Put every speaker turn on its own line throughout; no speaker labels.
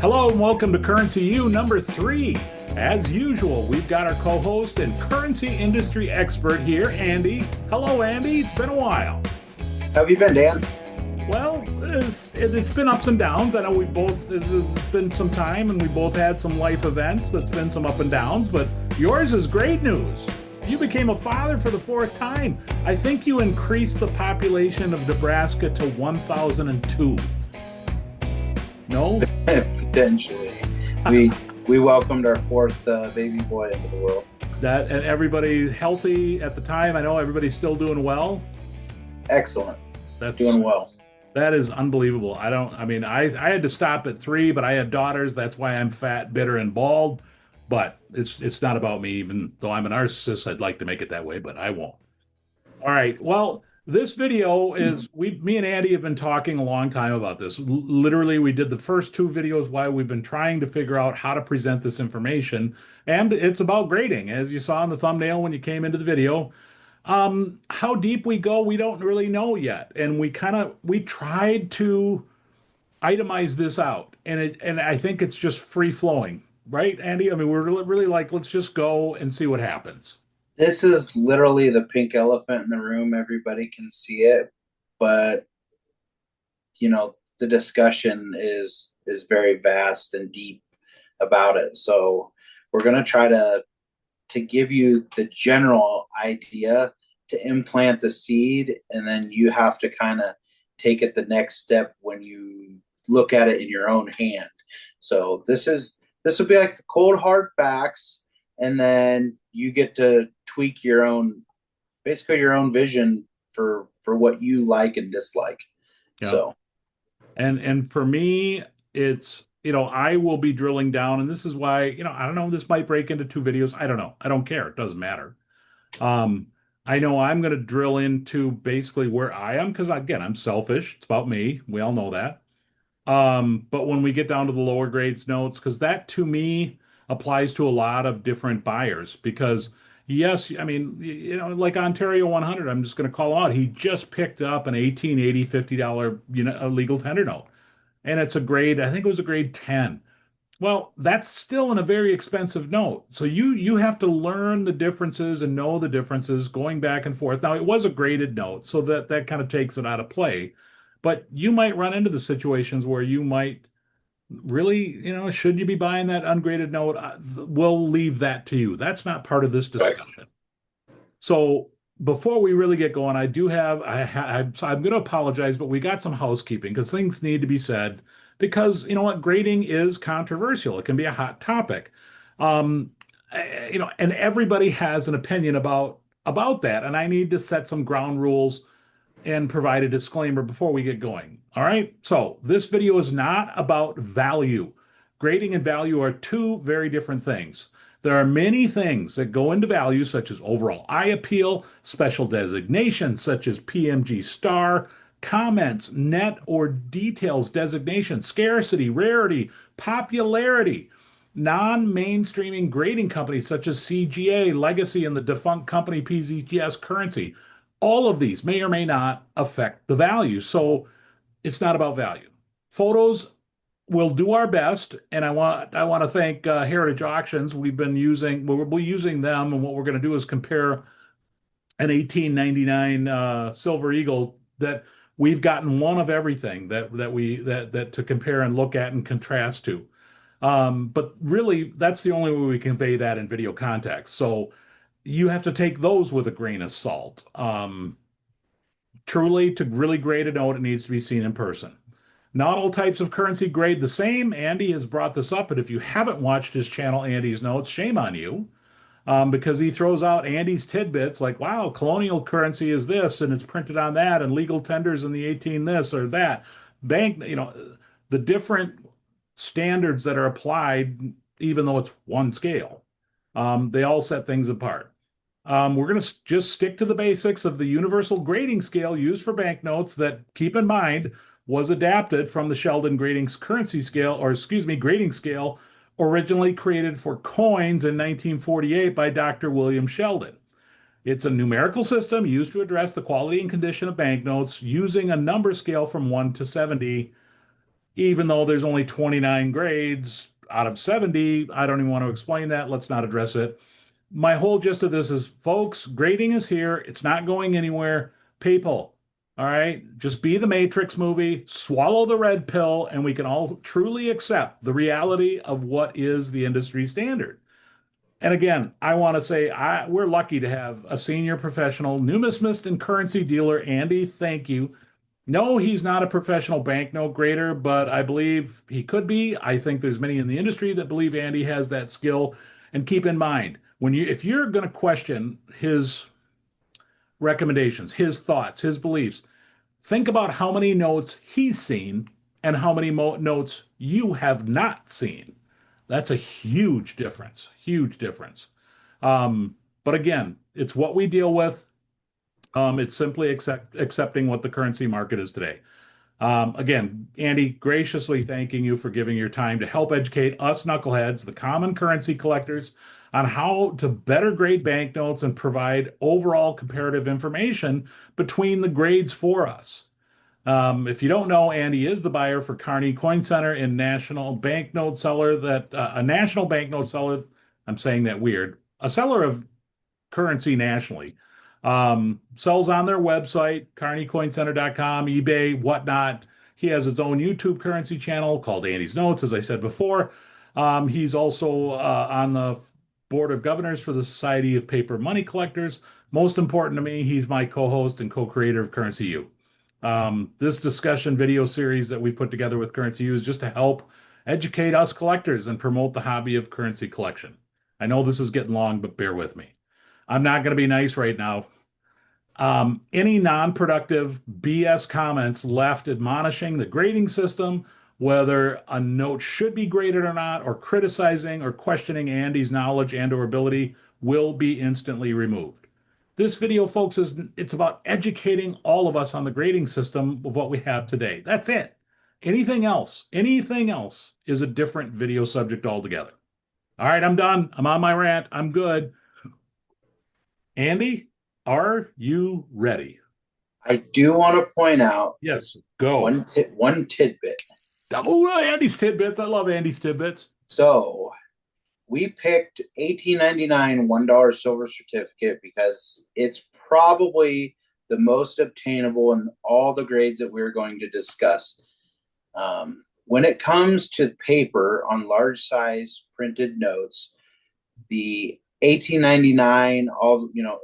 Hello and welcome to Currency U number 3. As usual, we've got our co-host and currency industry expert here, Andy. Hello, Andy. It's been a while.
How have you been, Dan?
Well, it's been ups and downs. I know it's been some time and we both had some life events that's been some up and downs, but yours is great news. You became a father for the fourth time. I think you increased the population of Nebraska to 1,002. No?
Potentially. We we welcomed our fourth baby boy into the world.
That and everybody healthy at the time. I know everybody's still doing well.
Excellent.
That's
Doing well.
that is unbelievable. I had to stop at 3, but I had daughters. That's why I'm fat, bitter, and bald. But it's not about me, even though I'm a narcissist. I'd like to make it that way, but I won't. All right. Well, this video is me and Andy have been talking a long time about this. Literally, we did the first 2 videos while we've been trying to figure out how to present this information, and it's about grading, as you saw in the thumbnail when you came into the video. How deep we go, we don't really know yet, and we tried to itemize this out, and I think it's just free flowing, right, Andy? I mean, we're really like, let's just go and see what happens.
This is literally the pink elephant in the room. Everybody can see it, but the discussion is very vast and deep about it. So we're going to try to give you the general idea, to implant the seed, and then you have to kind of take it the next step when you look at it in your own hand. So this would be like the cold hard facts, and then you get to tweak your own, basically your own vision for what you like and dislike.
Yeah.
So
And for me, it's, I will be drilling down, and this is why, I don't know, this might break into 2 videos. I don't know. I don't care. It doesn't matter. Um, I know I'm going to drill into basically where I am because, again, I'm selfish. It's about me. We all know that. But when we get down to the lower grades notes, because that to me applies to a lot of different buyers, because yes, I mean, like Ontario 100, I'm just going to call him out. He just picked up an 1880 $50, a legal tender note. And it's a grade, I think it was a grade 10. Well, that's still in a very expensive note. So you have to learn the differences and know the differences going back and forth. Now, it was a graded note, so that kind of takes it out of play. But you might run into the situations where you might really, should you be buying that ungraded note? We'll leave that to you. That's not part of this
right.
discussion. So before we really get going, I'm going to apologize, but we got some housekeeping because things need to be said because you know what, grading is controversial. It can be a hot topic. Um, and everybody has an opinion about that, and I need to set some ground rules and provide a disclaimer before we get going. All right. So this video is not about value. Grading and value are 2 very different things. There are many things that go into value, such as overall eye appeal, special designations such as PMG star, comments, net or details designation, scarcity, rarity, popularity. Non-mainstreaming grading companies such as CGA, Legacy, and the defunct company PZGS Currency, all of these may or may not affect the value. So it's not about value. Photos, we'll do our best, and I want to thank Heritage Auctions. We'll be using them, and what we're going to do is compare an 1899 Silver Eagle that we've gotten one of everything that to compare and look at and contrast to. But really, that's the only way we convey that in video context. So you have to take those with a grain of salt. Truly, to really grade a note, it needs to be seen in person. Not all types of currency grade the same. Andy has brought this up, but if you haven't watched his channel, Andy's Notes, shame on you, because he throws out Andy's tidbits like, wow, colonial currency is this, and it's printed on that, and legal tenders in the 18 this or that. The different standards that are applied, even though it's one scale, they all set things apart. We're going to just stick to the basics of the universal grading scale used for banknotes that, keep in mind, was adapted from the Sheldon grading scale, originally created for coins in 1948 by Dr. William Sheldon. It's a numerical system used to address the quality and condition of banknotes using a number scale from 1 to 70. even though there's only 29 grades out of 70. I don't even want to explain that. Let's not address it. My whole gist of this is, folks, grading is here. It's not going anywhere. People, all right, just be the Matrix movie, swallow the red pill, and we can all truly accept the reality of what is the industry standard. And again, I want to say we're lucky to have a senior professional numismatist and currency dealer, Andy. Thank you. No, he's not a professional banknote grader, but I believe he could be. I think there's many in the industry that believe Andy has that skill. And keep in mind, if you're going to question his recommendations, his thoughts, his beliefs, think about how many notes he's seen and how many notes you have not seen. That's a huge difference. Huge difference. But again, it's what we deal with. It's simply accepting what the currency market is today. Again, Andy, graciously thanking you for giving your time to help educate us knuckleheads, the common currency collectors, on how to better grade banknotes and provide overall comparative information between the grades for us. If you don't know, Andy is the buyer for Carney Coin Center and national banknote seller that a national banknote seller. I'm saying that weird. A seller of currency nationally. Sells on their website, carneycoincenter.com, eBay, whatnot. He has his own YouTube currency channel called Andy's Notes, as I said before. He's also on the board of governors for the Society of Paper Money Collectors. Most important to me, he's my co-host and co-creator of Currency U. This discussion video series that we've put together with Currency U is just to help educate us collectors and promote the hobby of currency collection. I know this is getting long, but bear with me. I'm not going to be nice right now. Any non-productive BS comments left admonishing the grading system, whether a note should be graded or not, or criticizing or questioning Andy's knowledge and or ability will be instantly removed. This video, folks, it's about educating all of us on the grading system of what we have today. That's it. Anything else is a different video subject altogether. All right, I'm done. I'm on my rant. I'm good. Andy, are you ready?
I do want to point out
Yes, go.
one tidbit.
Oh, Andy's tidbits. I love Andy's tidbits.
So we picked 1899 $1 silver certificate because it's probably the most obtainable in all the grades that we're going to discuss. When it comes to paper on large size printed notes, the 1899,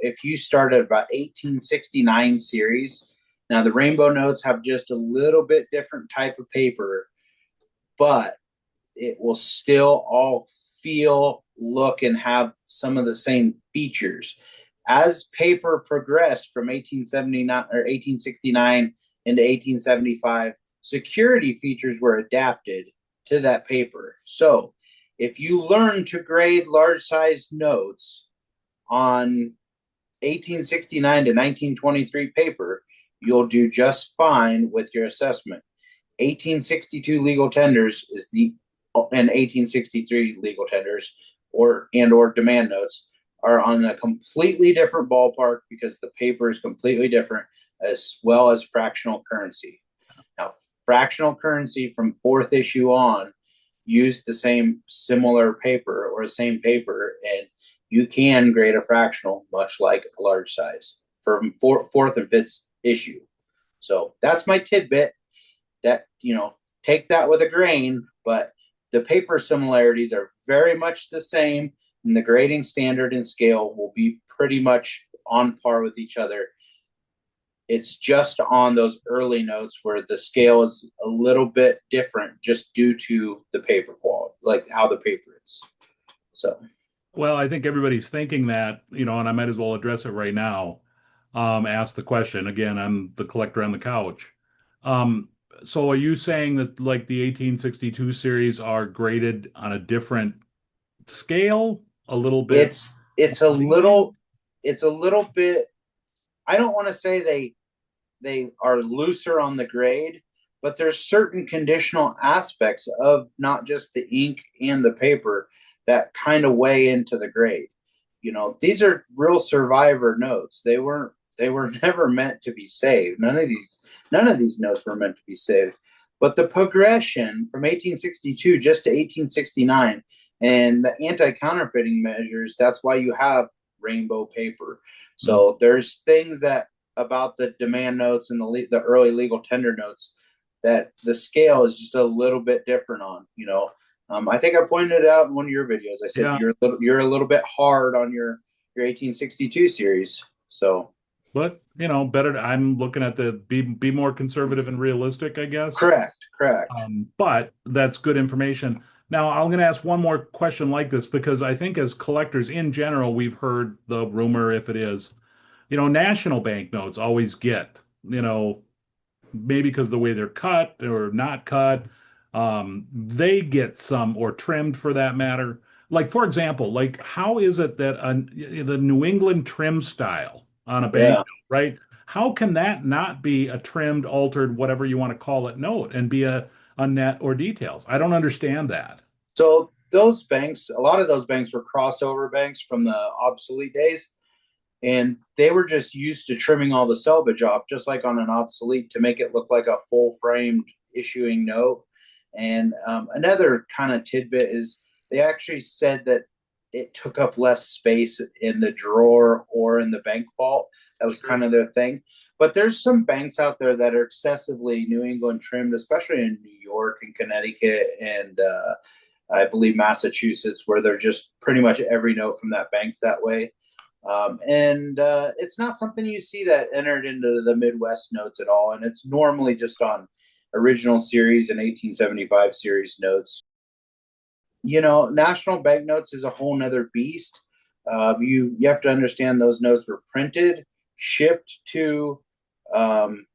if you start at about 1869 series, now the rainbow notes have just a little bit different type of paper, but it will still all feel, look, and have some of the same features. As paper progressed from 1879 or 1869 into 1875, security features were adapted to that paper. So if you learn to grade large size notes on 1869 to 1923 paper, you'll do just fine with your assessment. 1862 legal tenders is the and 1863 legal tenders or demand notes are on a completely different ballpark because the paper is completely different, as well as fractional currency. Now, fractional currency from fourth issue on use the same similar paper or the same paper, and you can grade a fractional much like a large size from fourth and fifth issue. So that's my tidbit. That, take that with a grain, but the paper similarities are very much the same, and the grading standard and scale will be pretty much on par with each other. It's just on those early notes where the scale is a little bit different just due to the paper quality, like how the paper is. So,
Well, I think everybody's thinking that, and I might as well address it right now. Ask the question. Again, I'm the collector on the couch. So are you saying that like the 1862 series are graded on a different scale, a little bit?
it's a little it's a little bit. I don't want to say they are looser on the grade, but there's certain conditional aspects of not just the ink and the paper that kind of weigh into the grade. These are real survivor notes. They were never meant to be saved. None of these notes were meant to be saved. But the progression from 1862 just to 1869 and the anti-counterfeiting measures, that's why you have rainbow paper.
Mm.
So there's things that about the demand notes and the early legal tender notes that the scale is just a little bit different on, you know. I think I pointed it out in one of your videos. I said
Yeah,
you're a little bit hard on your 1862 series. So
but better. I'm looking at the be more conservative and realistic, I guess.
correct.
But that's good information. Now, I'm going to ask one more question like this because I think as collectors in general, we've heard the rumor, if it is, national banknotes always get, maybe because of the way they're cut or not cut, they get some or trimmed for that matter. Like, for example, like how is it that the New England trim style on a
Yeah.
banknote, right? How can that not be a trimmed, altered, whatever you want to call it, note and be a net or details? I don't understand that.
So those banks, a lot of those banks were crossover banks from the obsolete days, and they were just used to trimming all the selvage off, just like on an obsolete, to make it look like a full framed issuing note. And another kind of tidbit is they actually said that it took up less space in the drawer or in the bank vault. That was
Sure.
kind of their thing. But there's some banks out there that are excessively New England trimmed, especially in New York and Connecticut and I believe Massachusetts, where they're just pretty much every note from that bank's that way. And it's not something you see that entered into the Midwest notes at all. And it's normally just on original series and 1875 series notes. You know, national banknotes is a whole nother beast. You have to understand those notes were printed, shipped to, um,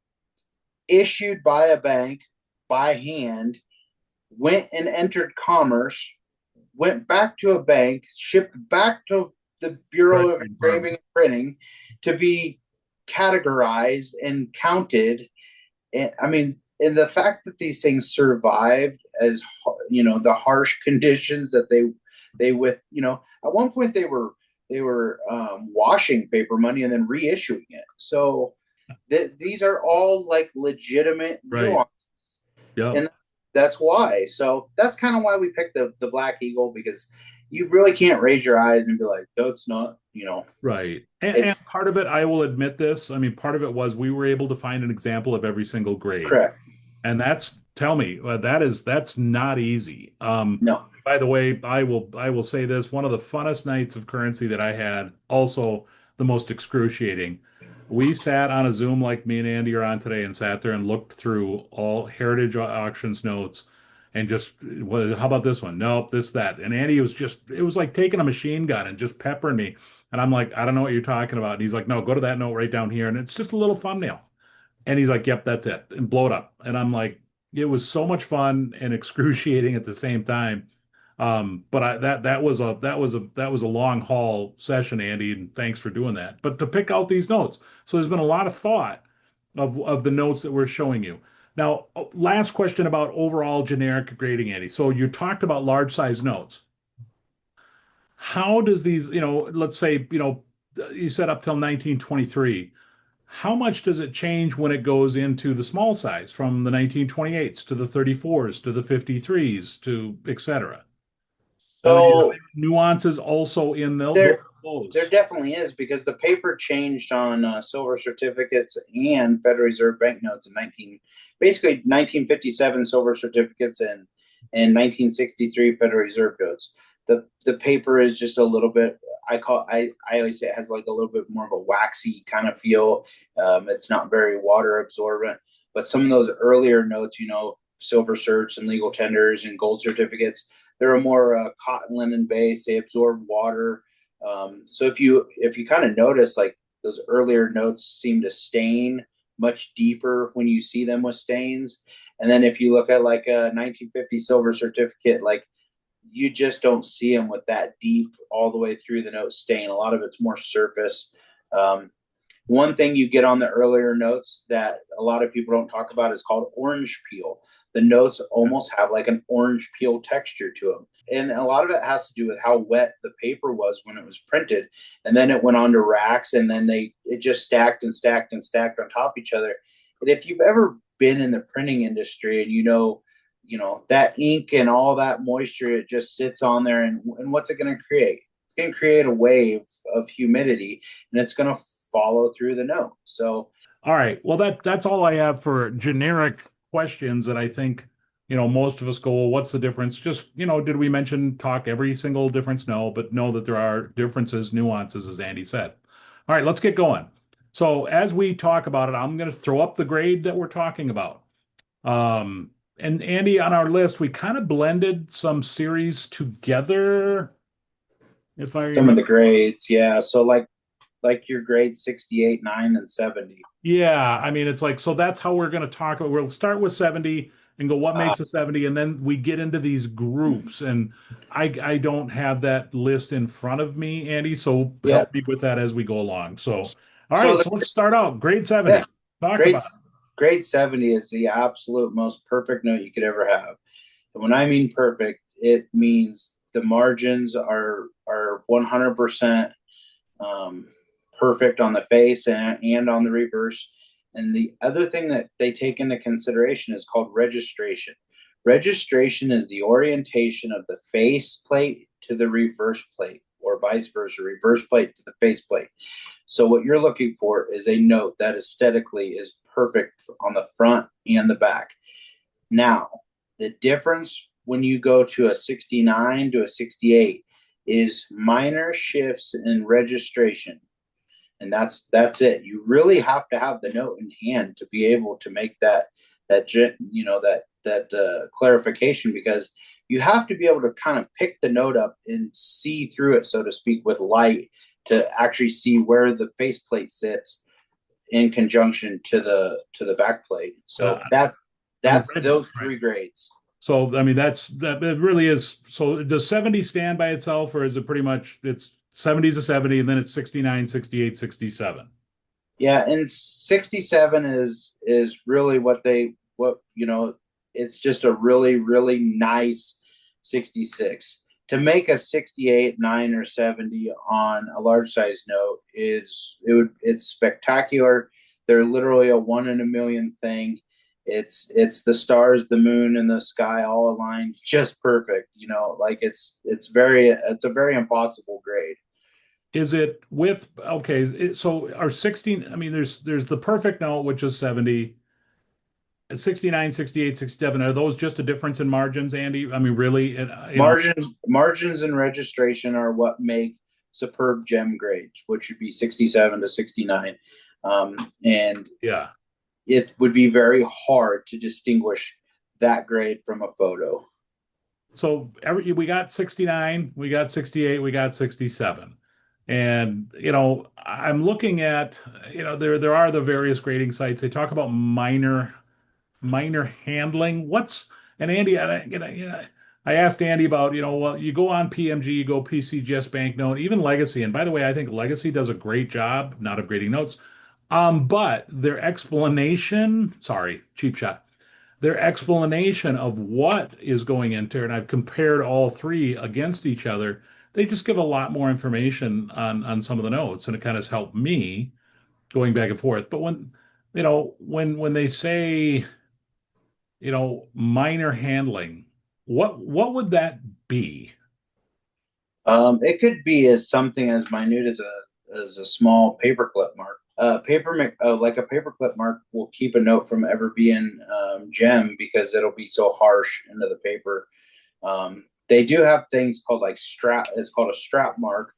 issued by a bank by hand, went and entered commerce, went back to a bank, shipped back to the Bureau of
Treasury
Engraving
Department.
and Printing to be categorized and counted. And I mean, and the fact that these things survived as the harsh conditions that they with at one point they were washing paper money and then reissuing it. So these are all like legitimate
Right.
nuance,
Yep.
and that's why. So that's kind of why we picked the Black Eagle, because you really can't raise your eyes and be like, "That's not,"
Right. And
It's
part of it, I will admit this. I mean, part of it was we were able to find an example of every single grade.
correct.
And tell me, that's not easy.
No.
By the way, I will say this, one of the funnest nights of currency that I had, also the most excruciating. We sat on a Zoom like me and Andy are on today and sat there and looked through all Heritage Auctions notes and just, how about this one? Nope, this, that. And Andy was just, it was like taking a machine gun and just peppering me. And I'm like, I don't know what you're talking about. And he's like, no, go to that note right down here. And it's just a little thumbnail. And he's like, "Yep, that's it," and blow it up. And I'm like, it was so much fun and excruciating at the same time. But that was a long haul session, Andy, and thanks for doing that. But to pick out these notes, so there's been a lot of thought of the notes that we're showing you. Now, last question about overall generic grading, Andy. So you talked about large size notes. How does these, let's say, you said up till 1923. How much does it change when it goes into the small size from the 1928s to the 34s to the 53s to et cetera? I mean, is
So
there nuances also in
there there
those?
definitely is, because the paper changed on silver certificates and Federal Reserve banknotes in 1957 silver certificates and 1963 Federal Reserve notes. The paper is just a little bit. I always say it has like a little bit more of a waxy kind of feel. It's not very water absorbent, but some of those earlier notes, silver certs and legal tenders and gold certificates, they're a more cotton linen base. They absorb water. So if you kind of notice, like those earlier notes seem to stain much deeper when you see them with stains. And then if you look at like a 1950 silver certificate, like you just don't see them with that deep all the way through the note stain. A lot of it's more surface. Um, One thing you get on the earlier notes that a lot of people don't talk about is called orange peel. The notes almost have like an orange peel texture to them. And a lot of it has to do with how wet the paper was when it was printed. And then it went onto racks, and then it just stacked and stacked and stacked on top of each other. And if you've ever been in the printing industry, and that ink and all that moisture, it just sits on there, and what's it going to create? It's going to create a wave of humidity, and it's going to follow through the note. So
All right. Well, that's all I have for generic questions that I think, most of us go, well, what's the difference? Just, did we mention talk every single difference? No, but know that there are differences, nuances, as Andy said. All right, let's get going. So as we talk about it, I'm going to throw up the grade that we're talking about. And Andy, on our list, we kind of blended some series together, if I
some of
remember.
the grades, yeah. So like your grade 68, 9, and 70.
Yeah, I mean, it's like, so that's how we're going to talk. We'll start with 70 and go, what
Uh,
makes a 70? And then we get into these groups. And I don't have that list in front of me, Andy, so
yeah.
help me with that as we go along. So, all
So
right, so let's start out. Grade
yeah,
70. Talk
grade
about it.
grade 70 is the absolute most perfect note you could ever have. And when I mean perfect, it means the margins are 100% um, perfect on the face and on the reverse. And the other thing that they take into consideration is called registration. Registration is the orientation of the face plate to the reverse plate, or vice versa, reverse plate to the face plate. So what you're looking for is a note that aesthetically is perfect on the front and the back. Now, the difference when you go to a 69 to a 68 is minor shifts in registration. And that's it. You really have to have the note in hand to be able to make that clarification, because you have to be able to kind of pick the note up and see through it, so to speak, with light, to actually see where the faceplate sits in conjunction to the back plate.
Uh,
So
I'm
that's
ready.
those
Right.
three grades.
So, I mean, that it really is. So, does 70 stand by itself, or is it pretty much it's 70 is a 70, and then it's 69, 68, 67?
Yeah, and 67 is really it's just a really really nice 66. To make a 68, 9, or 70 on a large size note it's spectacular. They're literally a one in a million thing. It's the stars, the moon, and the sky all aligned just perfect. Like it's a very impossible grade.
Is it with okay? So are 16? I mean, there's the perfect note, which is 70, 69, 68, 67. Are those just a difference in margins, Andy? I mean, really,
Margins and registration are what make superb gem grades, which would be 67 to 69. And
yeah.
it would be very hard to distinguish that grade from a photo.
So we got 69, we got 68, we got 67. And I'm looking at, there are the various grading sites. They talk about minor handling. And Andy, I asked Andy about, well, you go on PMG, you go PCGS Banknote, even Legacy. And by the way, I think Legacy does a great job, not of grading notes. But their explanation, sorry, cheap shot. Their explanation of what is going into it, and I've compared all three against each other. They just give a lot more information on some of the notes, and it kind of has helped me going back and forth. But when they say minor handling, what would that be?
It could be as something as minute as a small paperclip mark. Like a paperclip mark will keep a note from ever being gem, because it'll be so harsh into the paper. They do have things called like strap. It's called a strap mark,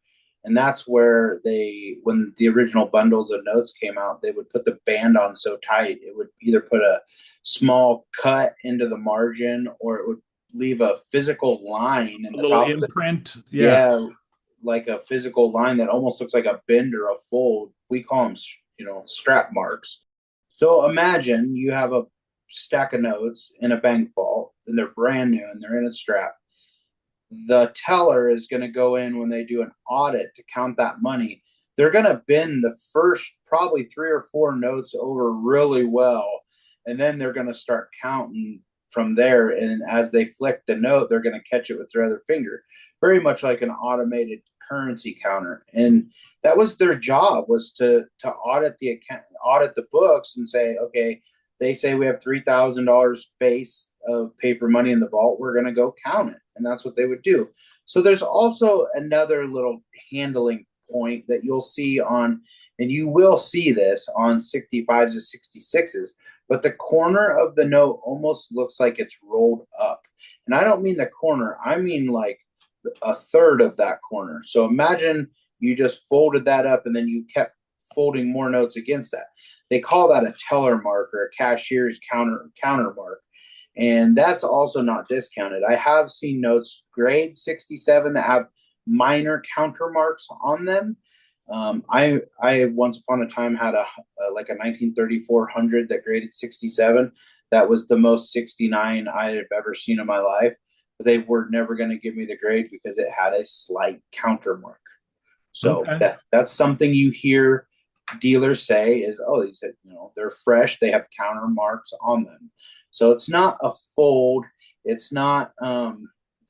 and that's where when the original bundles of notes came out, they would put the band on so tight it would either put a small cut into the margin, or it would leave a physical line in
A
the
little
top of the,
imprint? Yeah.
yeah, like a physical line that almost looks like a bend or a fold. We call them, strap marks. So imagine you have a stack of notes in a bank vault, and they're brand new and they're in a strap. The teller is going to go in when they do an audit to count that money. They're going to bend the first probably three or four notes over really well, and then they're going to start counting from there. And as they flick the note, they're going to catch it with their other finger, very much like an automated currency counter. And that was their job, was to audit the account, audit the books, and say, okay, they say we have $3,000 face of paper money in the vault, we're going to go count it. And that's what they would do. So there's also another little handling point that you'll see on, and you will see this on 65s to 66s, but the corner of the note almost looks like it's rolled up. And I don't mean the corner, I mean like a third of that corner. So imagine you just folded that up and then you kept folding more notes against that. They call that a teller mark or a cashier's counter mark. And that's also not discounted. I have seen notes grade 67 that have minor counter marks on them. I once upon a time had a like a 1934 that graded 67. That was the most 69 I have ever seen in my life. But they were never going to give me the grade because it had a slight counter mark. So
Okay.
that's something you hear dealers say is, oh, these, they're fresh, they have counter marks on them. So it's not a fold. It's not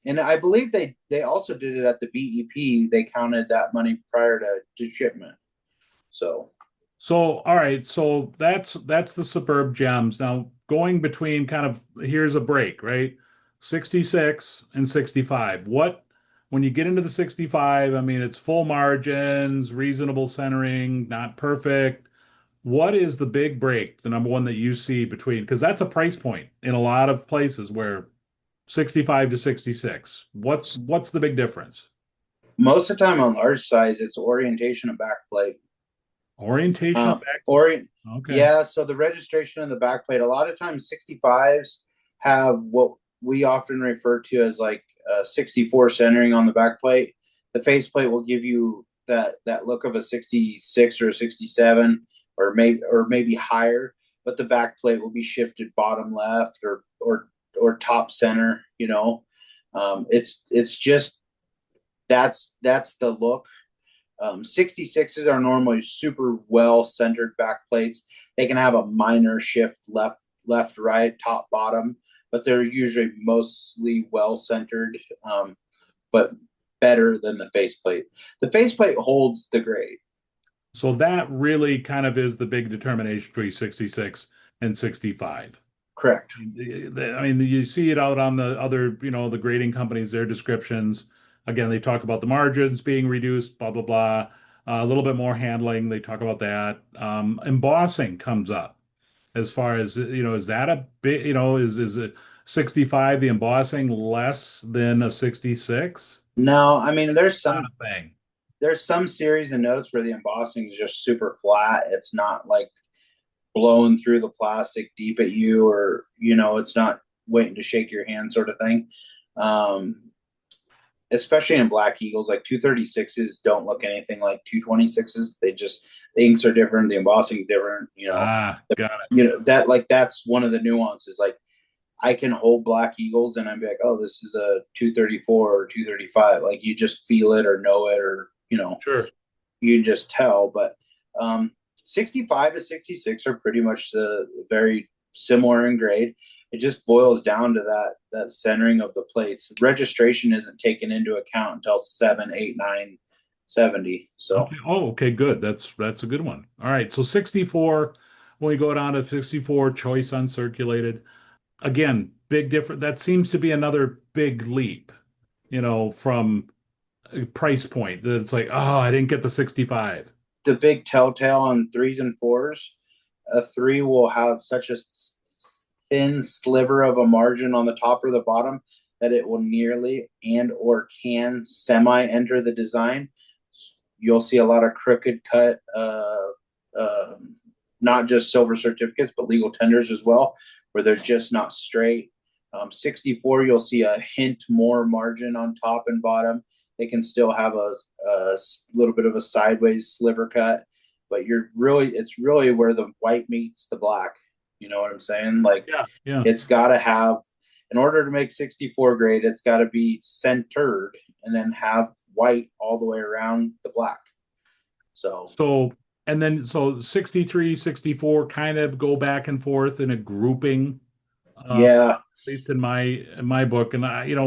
and I believe they also did it at the BEP. They counted that money prior to shipment. So
So, all right, so that's the superb gems. Now, going between kind of here's a break, right? 66 and 65. What when you get into the 65, I mean, it's full margins, reasonable centering, not perfect. What is the big break, the number one that you see between, because that's a price point in a lot of places where 65 to 66. What's the big difference?
most of the time on large size, it's orientation of backplate.
Orientation of
Orient,
back. Okay.
yeah. So the registration of the backplate. A lot of times, 65s have what we often refer to as like 64 centering on the backplate. The faceplate will give you that look of a 66 or a 67, or maybe higher. But the backplate will be shifted bottom left or top center. It's just that's the look. 66s are normally super well centered back plates. They can have a minor shift left, right, top, bottom, but they're usually mostly well centered, but better than the faceplate. The faceplate holds the grade.
So that really kind of is the big determination between 66 and 65.
Correct.
I mean, you see it out on the other, the grading companies, their descriptions. Again, they talk about the margins being reduced, blah, blah, blah. A little bit more handling. They talk about that. Embossing comes up as far as, is that a bit, is it 65, the embossing less than a 66?
No, I mean
Not a thing.
there's some series of notes where the embossing is just super flat. It's not like blowing through the plastic deep at you, or it's not waiting to shake your hand sort of thing. Um, Especially in Black Eagles, like 236s don't look anything like 226s. The inks are different, the embossing's different.
Ah, got it.
That's one of the nuances. Like I can hold Black Eagles and I'd be like, oh, this is a 234 or 235. Like you just feel it or know it, or
Sure.
you just tell. But 65 to 66 are pretty much the very similar in grade. It just boils down to that centering of the plates. Registration isn't taken into account until 7, 8, 9, 70. So
Okay. Oh, okay, good. That's a good one. All right. So 64, when we go down to 64, choice uncirculated. Again, big difference. That seems to be another big leap, from a price point. That it's like, oh, I didn't get the 65.
the big telltale on threes and fours, a three will have such a thin sliver of a margin on the top or the bottom that it will nearly and or can semi enter the design. You'll see a lot of crooked cut, uh, not just silver certificates, but legal tenders as well, where they're just not straight. 64, you'll see a hint more margin on top and bottom. They can still have a little bit of a sideways sliver cut, but it's really where the white meets the black. You know what I'm saying? Like
Yeah, yeah.
it's got to have, in order to make 64 grade, it's got to be centered and then have white all the way around the black. So
So, and then so 63, 64 kind of go back and forth in a grouping, at
yeah,
least in my book. And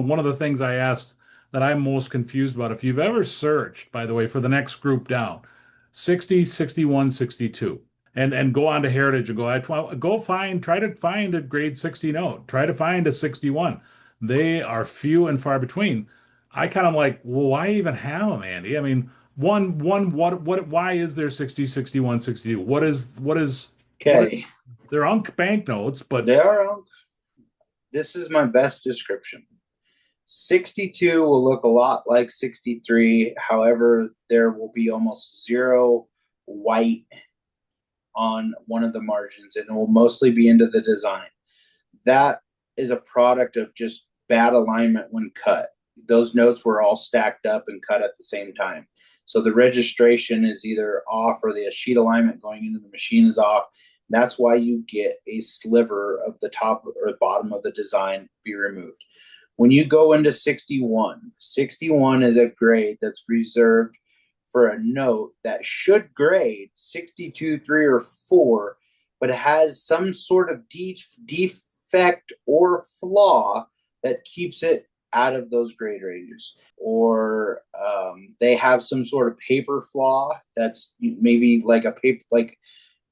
one of the things I asked that I'm most confused about, if you've ever searched, by the way, for the next group down, 60, 61, 62. and go on to Heritage and try to find a grade 60 note, try to find a 61. They are few and far between. I kind of like, well, why even have them, Andy? I mean, why is there 60, 61, 62? What
Okay,
is, they're Unk banknotes, but
they are. This is my best description. 62 will look a lot like 63. However, there will be almost zero white on one of the margins, and it will mostly be into the design. That is a product of just bad alignment when cut. Those notes were all stacked up and cut at the same time. So the registration is either off or the sheet alignment going into the machine is off. That's why you get a sliver of the top or bottom of the design be removed. When you go into 61, 61 is a grade that's reserved for a note that should grade 62, 3, or 4, but has some sort of defect or flaw that keeps it out of those grade ranges. Or they have some sort of paper flaw that's maybe like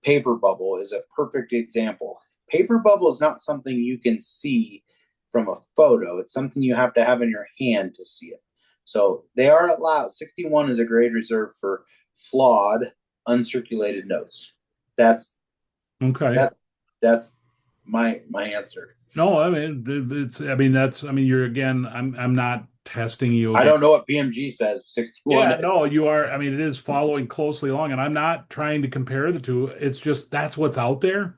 paper bubble is a perfect example. Paper bubble is not something you can see from a photo. It's something you have to have in your hand to see it. So they are allowed. 61 is a grade reserved for flawed, uncirculated notes. That's
okay.
that that's my answer.
No, I mean, you're again, I'm not testing you
I
again.
don't know what BMG says. 61
Yeah,
is.
no, you are. I mean, it is following closely along, and I'm not trying to compare the two. It's just that's what's out there.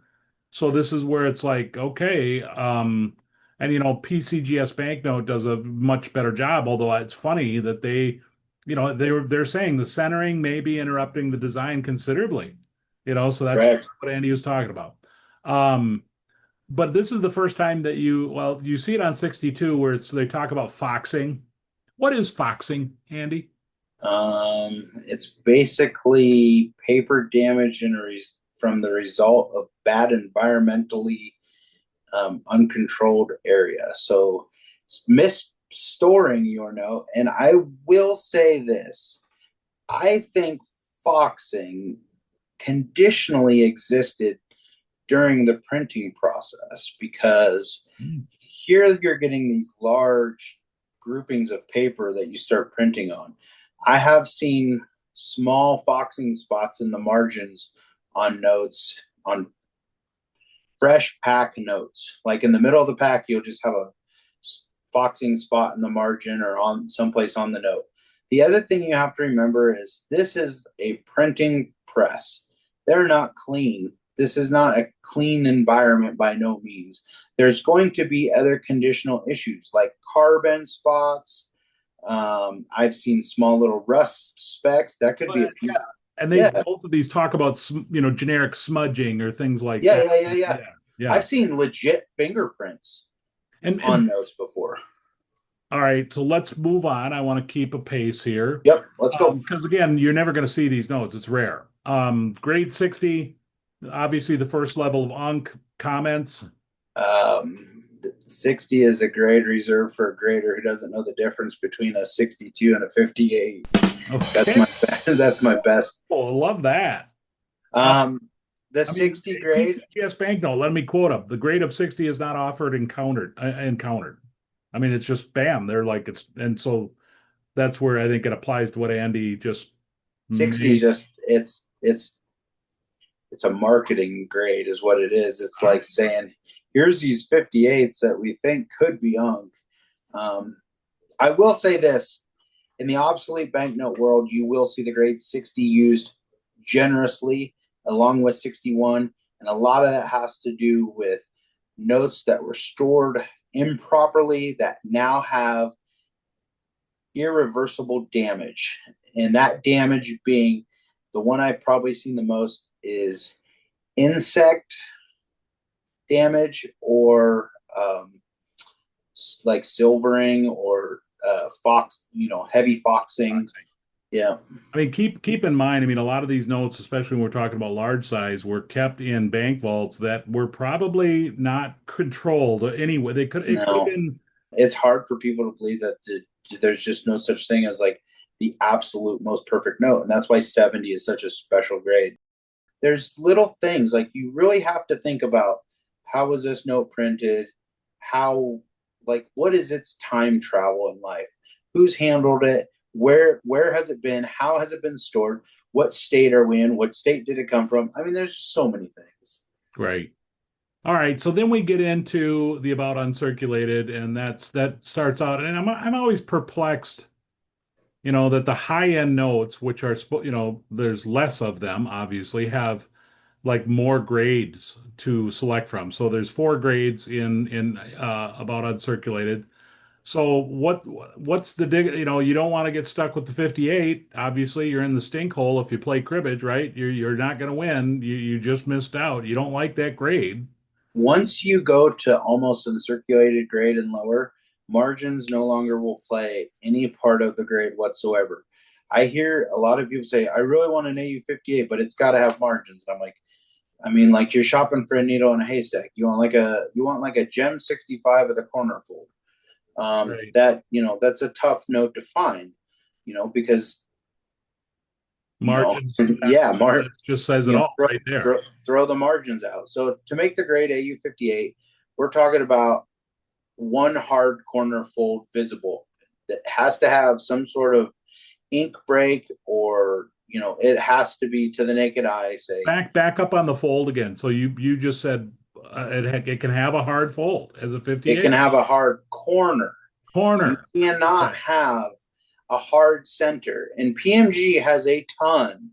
So this is where it's like, okay, and PCGS Banknote does a much better job, although it's funny that they're saying the centering may be interrupting the design considerably. So that's
Correct.
what Andy was talking about. Um, but this is the first time that you see it on 62 where they talk about foxing. What is foxing, Andy?
It's basically paper damage from the result of bad environmentally uncontrolled area. So it's misstoring your note. And I will say this: I think foxing conditionally existed during the printing process because
Mm.
here you're getting these large groupings of paper that you start printing on. I have seen small foxing spots in the margins on notes, on fresh pack notes. Like in the middle of the pack, you'll just have a foxing spot in the margin or on someplace on the note. The other thing you have to remember is this is a printing press. They're not clean. This is not a clean environment by no means. There's going to be other conditional issues like carbon spots. I've seen small little rust specks. That could be a
But
piece.
yeah, and they
Yeah,
both of these talk about generic smudging or things like
yeah,
that.
yeah, yeah, yeah.
Yeah, yeah.
I've seen legit fingerprints
And
on notes before.
all right, so let's move on. I want to keep a pace here.
Yep, let's go.
Because again, you're never going to see these notes. It's rare. Grade 60, obviously the first level of Unk comments.
60 is a grade reserved for a grader who doesn't know the difference between a 62 and a 58. That's
Okay.
my that's my best.
Oh, I love that. Uh,
Um, the
I mean,
60 grade.
PCGS Banknote, let me quote up. The grade of 60 is not offered encountered. I mean, it's just bam. They're like and so that's where I think it applies to what Andy just
60 is
made.
just it's a marketing grade is what it is. It's like saying here's these 58s that we think could be Unk. Um, I will say this: in the obsolete banknote world, you will see the grade 60 used generously along with 61. And a lot of that has to do with notes that were stored improperly that now have irreversible damage. And that damage being the one I've probably seen the most is insect damage or like silvering or heavy foxing. Yeah.
I mean, keep in mind, I mean, a lot of these notes, especially when we're talking about large size, were kept in bank vaults that were probably not controlled anyway. It could have
No,
been.
it's hard for people to believe that there's just no such thing as like the absolute most perfect note. And that's why 70 is such a special grade. there's little things like you really have to think about how was this note printed? How, like, what is its time travel in life? Who's handled it? Where has it been? How has it been stored? What state are we in? What state did it come from? I mean, there's just so many things.
Right. All right. So then we get into the about uncirculated, and that starts out, and I'm always perplexed, that the high end notes, which are, there's less of them, obviously, have like more grades to select from. So there's four grades in about uncirculated. So what's the dig? You don't want to get stuck with the 58. Obviously, you're in the stink hole if you play cribbage, right? You're not going to win. You just missed out. You don't like that grade.
Once you go to almost uncirculated grade and lower, margins no longer will play any part of the grade whatsoever. I hear a lot of people say, I really want an AU58, but it's got to have margins. I'm like, I mean, like you're shopping for a needle in a haystack. You want like a gem 65 at the corner fold.
Right.
That's a tough note to find, because you know,
Margins.
yeah,
That just says it all
throw,
right there.
throw the margins out. So to make the grade AU58, we're talking about one hard corner fold visible that has to have some sort of ink break, or it has to be to the naked eye. Say
Back up on the fold again. So you just said it can have a hard fold as a
it can
58
have a hard corner. You
corner.
cannot
Okay.
have a hard center. And PMG has a ton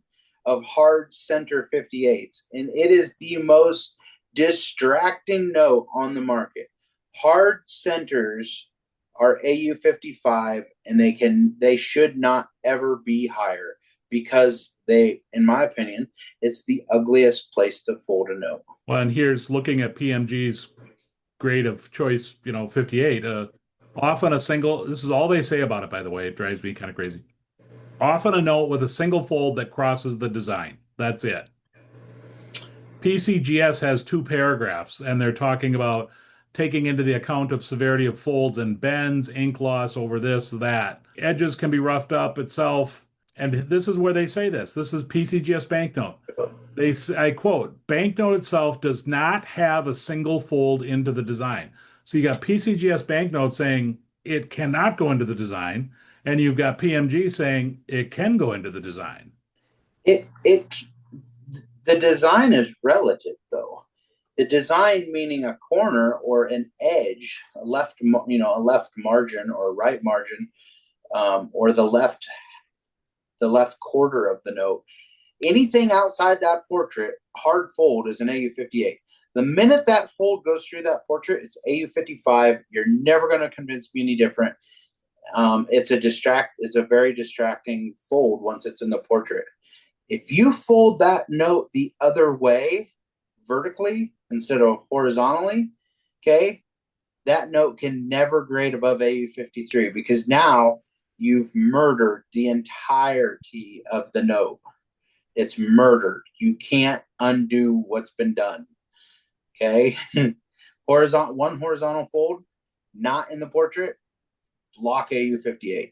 of hard center 58s, and it is the most distracting note on the market. Hard centers are AU55, and they should not ever be higher because in my opinion, it's the ugliest place to fold a note.
Well, and here's looking at PMG's grade of choice, 58. Often a single, this is all they say about it, by the way. It drives me kind of crazy. Often a note with a single fold that crosses the design. That's it. PCGS has two paragraphs, and they're talking about taking into the account of severity of folds and bends, ink loss over this, that. Edges can be roughed up itself. And this is where they say this. This is PCGS banknote. I quote, banknote itself does not have a single fold into the design. So you got PCGS banknote saying it cannot go into the design, and you've got PMG saying it can go into the design.
It The design is relative, though. The design meaning a corner or an edge, a left margin or right margin, or the left quarter of the note. Anything outside that portrait, hard fold is an AU58. The minute that fold goes through that portrait, it's AU55. You're never going to convince me any different. It's a very distracting fold once it's in the portrait. If you fold that note the other way, vertically instead of horizontally, okay, that note can never grade above AU53 because now you've murdered the entirety of the note. It's murdered. You can't undo what's been done. Okay. One horizontal fold, not in the portrait, lock AU58.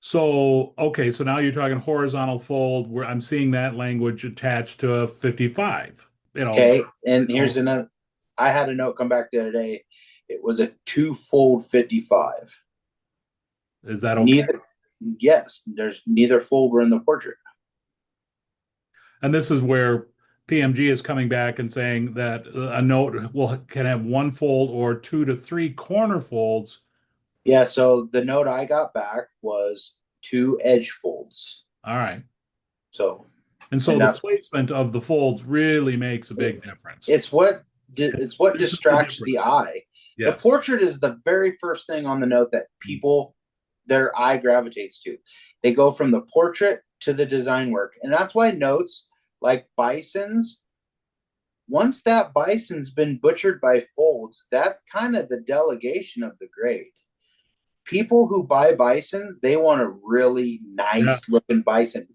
So, okay, so now you're talking horizontal fold where I'm seeing that language attached to a 55.
Okay. And
You
here's
know,
another. I had a note come back the other day. It was a two-fold 55.
is that okay?
Neither, yes, there's neither fold were in the portrait.
And this is where PMG is coming back and saying that a note can have one fold or two to three corner folds.
Yeah, so the note I got back was two edge folds.
All right.
So,
And so
and
the
that's
placement of the folds really makes a big difference.
it's what
It-
it's what
This is the
distracts the
difference.
eye. The
Yes.
portrait is the very first thing on the note that people their eye gravitates to. They go from the portrait to the design work, and that's why notes like bisons. Once that bison's been butchered by folds, that's kind of the delegation of the grade. People who buy bisons, they want a really
Yeah.
nice looking bison.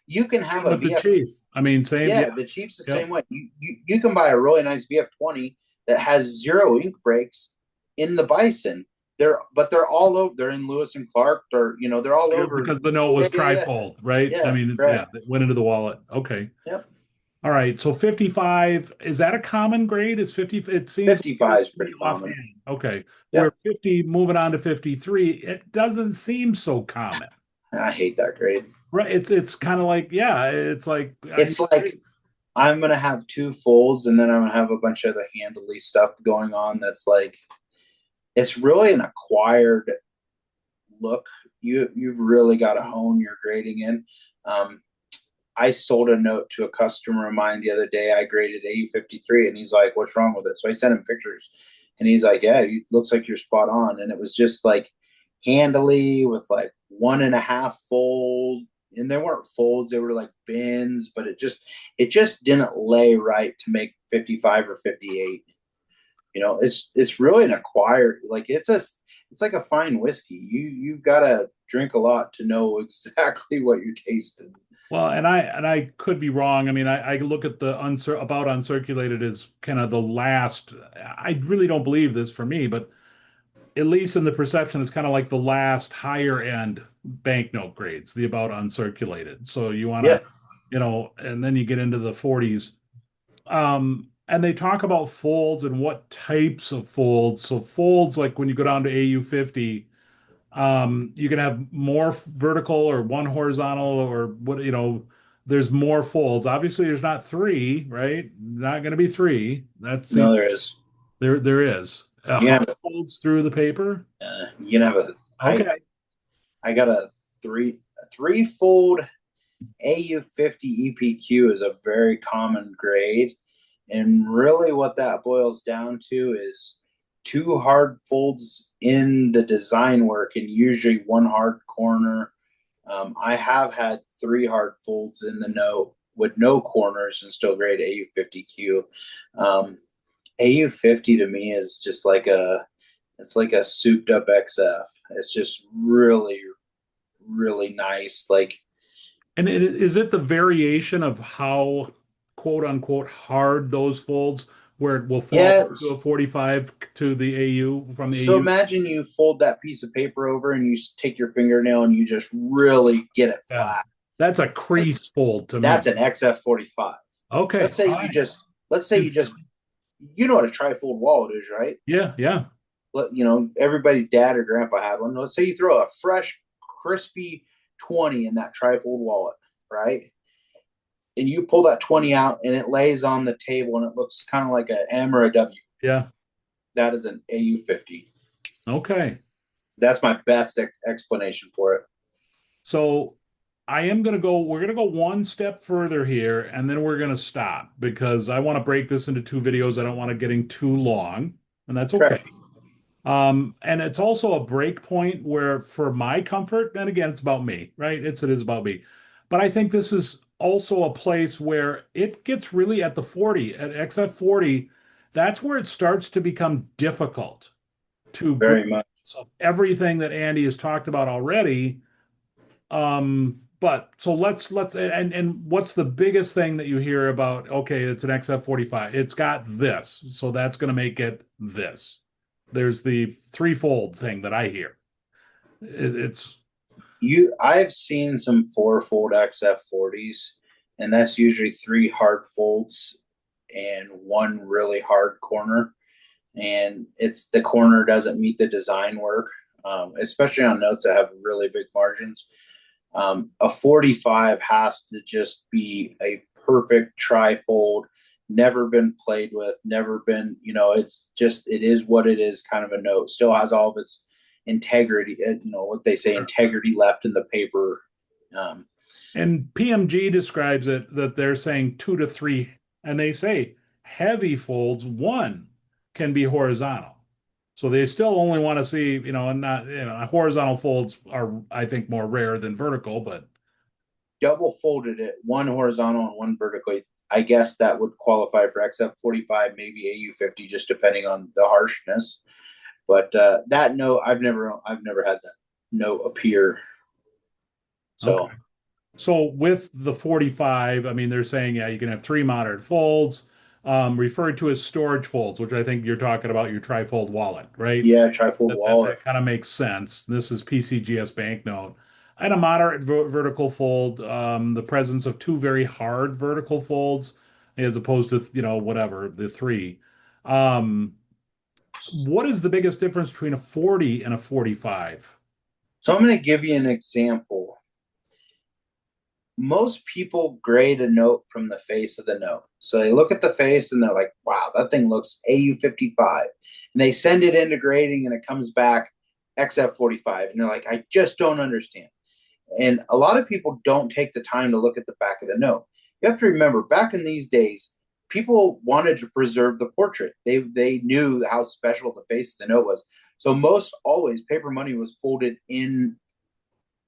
You can have
Same
a
with the
VF.
Chief. I mean, same. Yeah.
Yeah, the Chief's the
Yep.
same way. You can buy a really nice VF20 that has zero ink breaks in the bison, they're all over. They're in Lewis and Clark. They're all over.
Because the note
Yeah,
was
yeah, yeah,
trifold, right? I
yeah.
mean, yeah,
Correct.
it went into the wallet. Okay.
Yep.
All right. So 55, is that a common grade? It's 50. It seems like it
55
is
is
to me
pretty common.
offhand. Okay. Where
Yep.
50, moving on to 53, it doesn't seem so common.
I hate that grade.
Right. It's kind of like, yeah, it's like
It's like I'm gonna have two folds, and then I'm gonna have a bunch of other handly stuff going on. That's like it's really an acquired look. You've really got to hone your grading in. Um, I sold a note to a customer of mine the other day. I graded AU53, and he's like, "What's wrong with it?" So I sent him pictures, and he's like, "Yeah, it looks like you're spot on." And it was just like handily with like 1.5 fold, and they weren't folds; they were like bins. But it just didn't lay right to make 55 or 58. It's really an acquired, like it's like a fine whiskey. You've got to drink a lot to know exactly what you're tasting.
well, and I could be wrong. I mean, I look at the about uncirculated as kind of the last. I really don't believe this for me, but at least in the perception, it's kind of like the last higher end banknote grades, the about uncirculated. So you want
Yeah,
to, and then you get into the 40s. And they talk about folds and what types of folds. So folds, like when you go down to AU50, you can have more vertical or one horizontal or what, there's more folds. Obviously, there's not three, right? Not going to be three. That
no,
seems
there is.
there is.
You
How
can have
folds through the paper?
you can have a
Okay.
I got a three fold AU50 EPQ is a very common grade, and really what that boils down to is two hard folds in the design work, and usually one hard corner. I have had three hard folds in the note with no corners and still grade AU50Q. AU50 to me is just like it's like a souped up XF. It's just really, really nice. Like,
And is it the variation of how quote unquote hard those folds where it will fall
yeah.
to a 45 to the AU from the
So
AU?
imagine you fold that piece of paper over and you take your fingernail and you just really get it
Yeah.
flat.
That's a
Like
crease fold to
that's
me.
an XF45.
Okay.
Let's say
All
you
right.
just, let's say you just,
Interesting.
you know what a trifold wallet is, right?
Yeah. Yeah.
Everybody's dad or grandpa had one. Let's say you throw a fresh, crispy 20 in that trifold wallet, right? And you pull that 20 out and it lays on the table and it looks kind of like an M or a W.
Yeah.
That is an AU50.
Okay.
That's my best explanation for it.
So we're going to go one step further here and then we're going to stop because I want to break this into two videos. I don't want it getting too long, and that's okay.
Correct.
And it's also a break point where, for my comfort, and again, it's about me, right? It is about me. But I think this is also a place where it gets really at the 40, at XF40, that's where it starts to become difficult to grade.
Very much.
So everything that Andy has talked about already. But so let's and what's the biggest thing that you hear about? Okay, it's an XF45. It's got this, so that's going to make it this. There's the threefold thing that I hear. It's
I've seen some four-fold XF40s, and that's usually three hard folds and one really hard corner. And it's the corner doesn't meet the design work, especially on notes that have really big margins. A 45 has to just be a perfect trifold, never been played with, never been, it is what it is kind of a note. Still has all of its integrity, what they say, integrity left in the paper. Um,
and PMG describes it that they're saying two to three, and they say heavy folds, one can be horizontal. So they still only want to see, and not, horizontal folds are, I think, more rare than vertical, but
Double folded it, one horizontal and one vertically. I guess that would qualify for XF45, maybe AU50, just depending on the harshness. But that note, I've never had that note appear.
okay.
So
So with the 45, I mean, they're saying, yeah, you can have three moderate folds. referred to as storage folds, which I think you're talking about your trifold wallet, right?
Yeah, trifold
That
wallet.
kind of makes sense. This is PCGS banknote. And a moderate vertical fold, the presence of two very hard vertical folds, as opposed to, whatever, the three. Um, what is the biggest difference between a 40 and a 45?
So I'm going to give you an example. Most people grade a note from the face of the note. So they look at the face and they're like, wow, that thing looks AU55. And they send it into grading and it comes back XF45. And they're like, I just don't understand. And a lot of people don't take the time to look at the back of the note. You have to remember, back in these days, people wanted to preserve the portrait. They knew how special the face of the note was. So most always paper money was folded in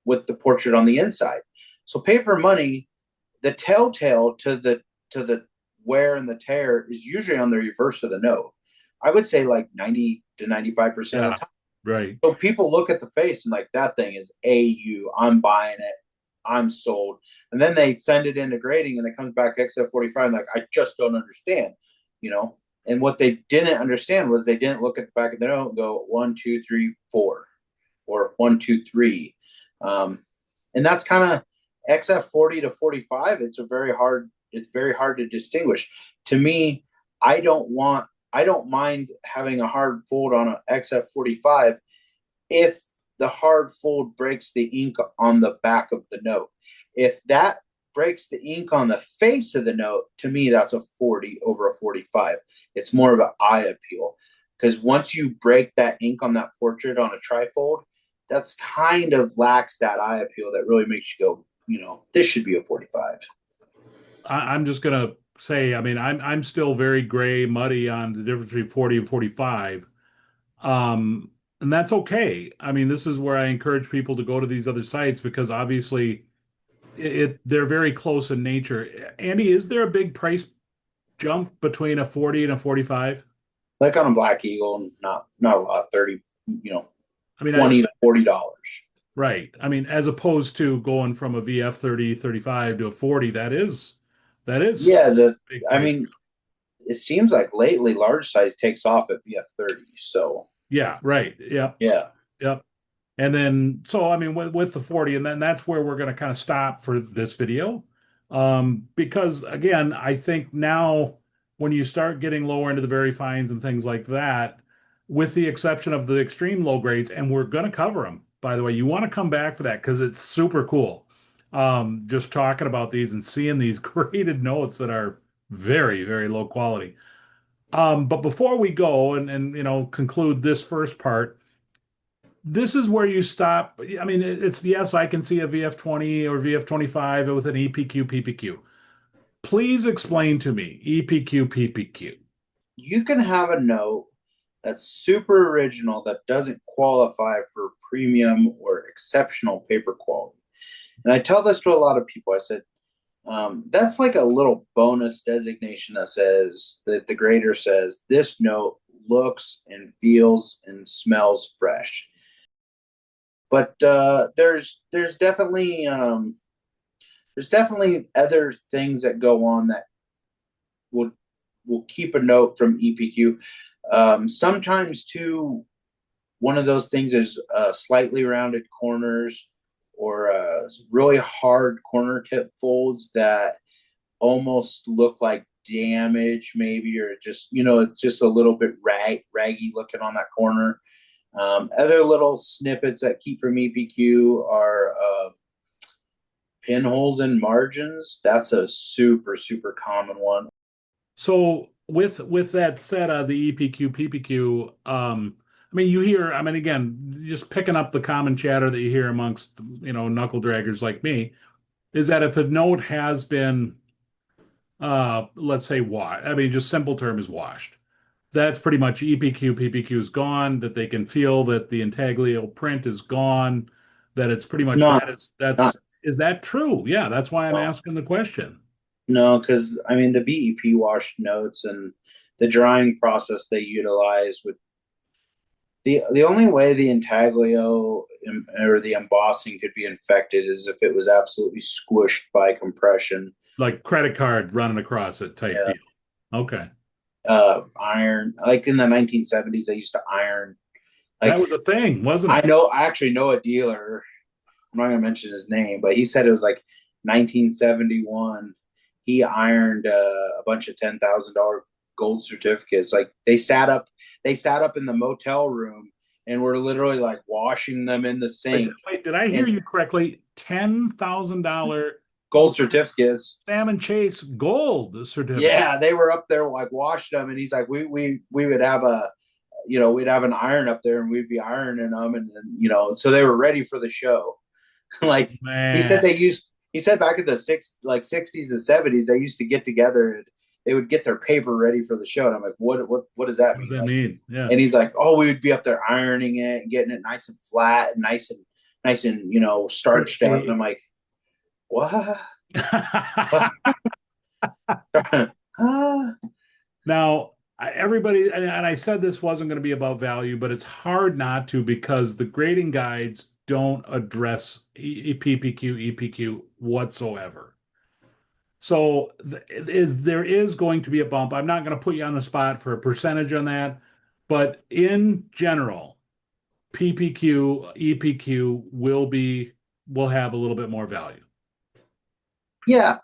with the portrait on the inside. So paper money, the telltale to the wear and the tear is usually on the reverse of the note. I would say like 90 to 95% of
Yeah,
the time.
right.
So people look at the face and like that thing is AU. I'm buying it. I'm sold. And then they send it into grading and it comes back XF45. And like, I just don't understand, you know. And what they didn't understand was they didn't look at the back of the note and go 1, 2, 3, 4 or 1, 2, 3. And that's kind of XF40 to 45. It's very hard to distinguish. To me, I don't mind having a hard fold on an XF45 if the hard fold breaks the ink on the back of the note. If that breaks the ink on the face of the note, to me, that's a 40 over a 45. It's more of an eye appeal because once you break that ink on that portrait on a trifold, that's kind of lacks that eye appeal that really makes you go, this should be a 45.
I'm just gonna say, I mean, I'm still very gray, muddy on the difference between 40 and 45. Um, and that's okay. I mean, this is where I encourage people to go to these other sites because obviously they're very close in nature. Andy, is there a big price jump between a 40 and a 45?
Like on a Black Eagle, not a lot, 30, you know,
I mean,
20 to $40.
right. I mean, as opposed to going from a VF 30, 35 to a 40, that is
Yeah,
a big
I
price.
mean, it seems like lately large size takes off at BF30. So
Yeah, right. Yep.
yeah,
Yep. And then, so I mean, with the 40, and then that's where we're going to kind of stop for this video. Because again, I think now when you start getting lower into the very fines and things like that, with the exception of the extreme low grades, and we're going to cover them, by the way, you want to come back for that because it's super cool. Just talking about these and seeing these graded notes that are very, very low quality. But before we go and conclude this first part, this is where you stop. I mean, it's yes, I can see a VF20 or VF25 with an EPQ PPQ. Please explain to me EPQ PPQ.
you can have a note that's super original that doesn't qualify for premium or exceptional paper quality. And I tell this to a lot of people. I said, that's like a little bonus designation that says that the grader says this note looks and feels and smells fresh. But there's definitely other things that go on that will will keep a note from EPQ. Sometimes too, one of those things is slightly rounded corners or really hard corner tip folds that almost look like damage, maybe, or just it's just a little bit raggy looking on that corner. Other little snippets that keep from EPQ are pinholes and margins. That's a super common one.
So with that said, the EPQ PPQ, I mean, you hear, I mean, again, just picking up the common chatter that you hear amongst knuckle draggers like me, is that if a note has been, let's say, washed, I mean, just simple term is washed. That's pretty much EPQ, PPQ is gone, that they can feel that the intaglio print is gone, that it's pretty much
Not not
is that true? Yeah, that's why I'm
no
asking the question.
no, because I mean the BEP washed notes and the drying process they utilize with the only way the intaglio or the embossing could be infected is if it was absolutely squished by compression.
Like credit card running across it type
Yeah.
deal. Okay.
Iron. Like in the 1970s, they used to iron.
That
Like
was a thing, wasn't
I
it?
know, I actually know a dealer. I'm not gonna mention his name, but he said it was like 1971. He ironed a bunch of $10,000 gold certificates. Like they sat up in the motel room and were literally like washing them in the
Wait,
sink
wait, did I hear
and
you correctly? $10,000
gold certificates.
Salmon Chase gold certificate.
Yeah, they were up there like washing them, and he's like, we would have a, you know, we'd have an iron up there, and we'd be ironing them, and you know, so they were ready for the show. Like he said,
Man,
they used. He said back in the '60s and '70s, they used to get together and they would get their paper ready for the show. And I'm like, what does that
what does
mean?
that
Like,
mean? Yeah.
and he's like, oh, we would be up there ironing it and getting it nice and flat and nice and you know starched out. And I'm like, what?
Now, everybody, and I said this wasn't going to be about value, but it's hard not to because the grading guides don't address PPQ, EPQ whatsoever. So there is going to be a bump. I'm not going to put you on the spot for a percentage on that, but in general, PPQ, EPQ will have a little bit more value.
Yeah.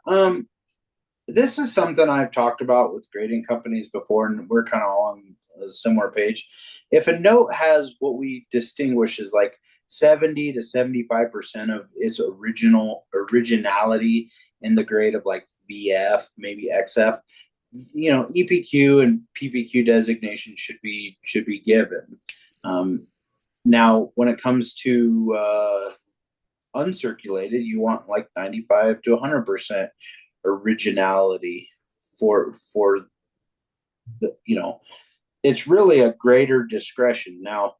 This is something I've talked about with grading companies before, and we're kind of on a similar page. If a note has what we distinguish as like 70 to 75% of its originality in the grade of like VF, maybe XF, you know, EPQ and PPQ designation should be given. Um, Now, when it comes to uncirculated, you want like 95 to 100% originality for the, you know, it's really a greater discretion. Now,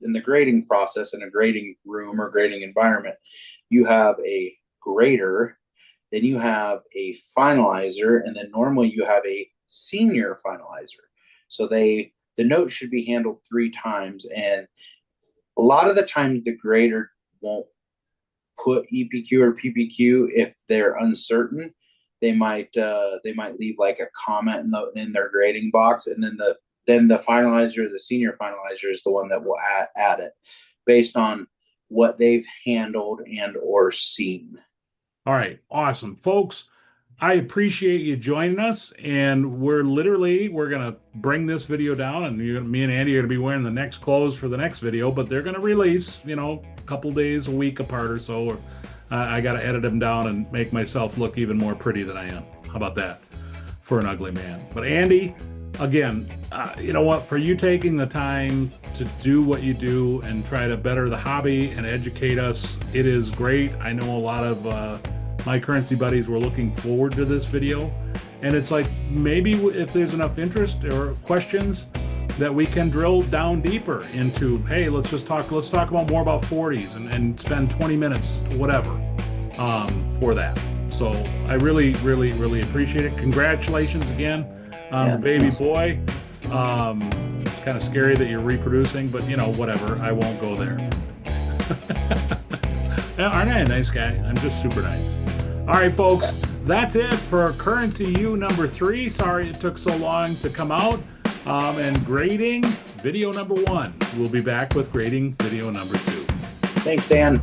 in the grading process in a grading room or grading environment, you have a grader, then you have a finalizer, and then normally you have a senior finalizer. So the note should be handled 3 times, and a lot of the time the grader won't put EPQ or PPQ if they're uncertain. They might leave like a comment in their grading box, and then the finalizer, the senior finalizer, is the one that will add it based on what they've handled and or seen.
All right, awesome. Folks, I appreciate you joining us, and we're gonna bring this video down, and me and Andy are gonna be wearing the next clothes for the next video, but they're gonna release, a couple days, a week apart or so. Or I gotta edit them down and make myself look even more pretty than I am. How about that for an ugly man? But Andy, again, you know what? For you taking the time to do what you do and try to better the hobby and educate us, it is great. I know a lot of my currency buddies were looking forward to this video, and it's like maybe if there's enough interest or questions that we can drill down deeper into, hey, let's talk about more about 40s and spend 20 minutes whatever for that. So I really really really appreciate it. Congratulations again on the baby boy. It's kind of scary that you're reproducing, but whatever, I won't go there. Aren't I a nice guy? I'm just super nice. All right, folks, that's it for Currency U number 3. Sorry it took so long to come out. And grading video number 1. We'll be back with grading video number 2.
Thanks, Dan.